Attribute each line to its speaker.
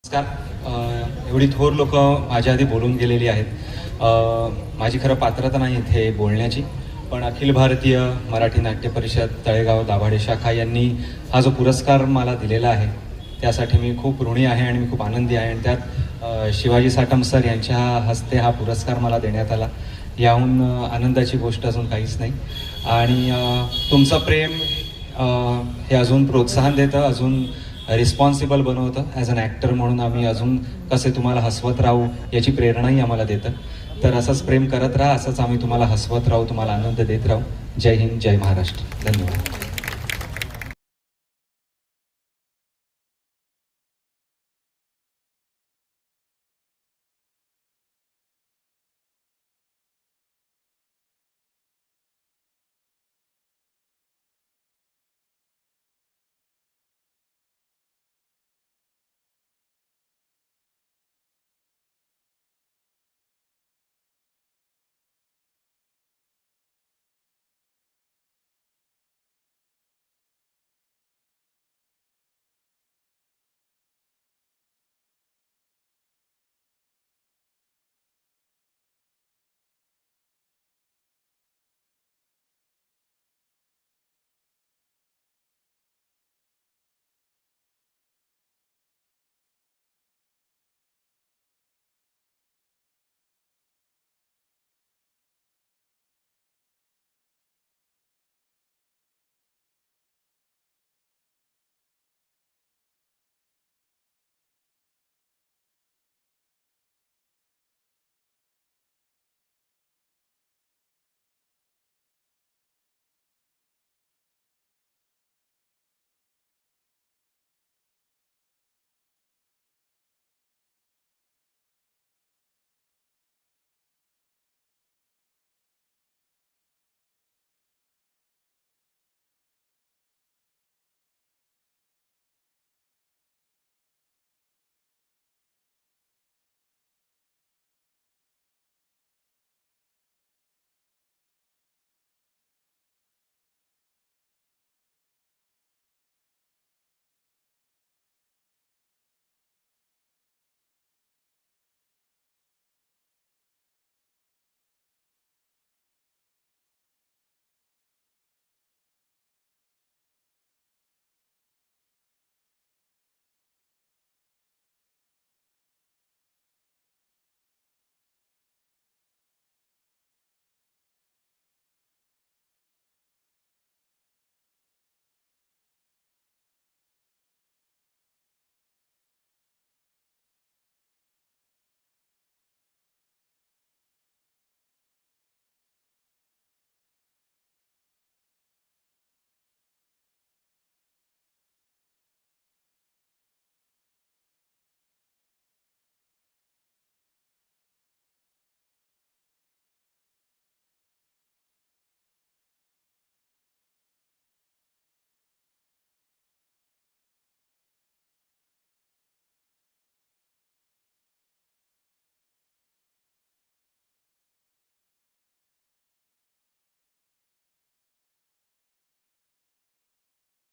Speaker 1: नमस्कार. एवढी थोर लोक माझ्या आधी बोलून गेलेली आहेत. माझी खरं पात्रता नाही इथे बोलण्याची, पण अखिल भारतीय मराठी नाट्य परिषद तळेगाव दाभाडे शाखा यांनी हा जो पुरस्कार मला दिलेला आहे त्यासाठी मी खूप ऋणी आहे आणि मी खूप आनंदी आहे. आणि त्यात शिवाजी साटम सर यांच्या हस्ते हा पुरस्कार मला देण्यात आला. याहून आनंदाची गोष्ट अजून काहीच नाही. आणि तुमचं प्रेम हे अजून प्रोत्साहन देतं, अजून रिस्पॉन्सिबल बनवतं. ॲज अन ॲक्टर म्हणून आम्ही अजून कसे तुम्हाला हसवत राहू याची प्रेरणाही आम्हाला देतं. तर असंच प्रेम करत राहा, असंच आम्ही तुम्हाला हसवत राहू, तुम्हाला आनंद देत राहू. जय हिंद, जय महाराष्ट्र. धन्यवाद.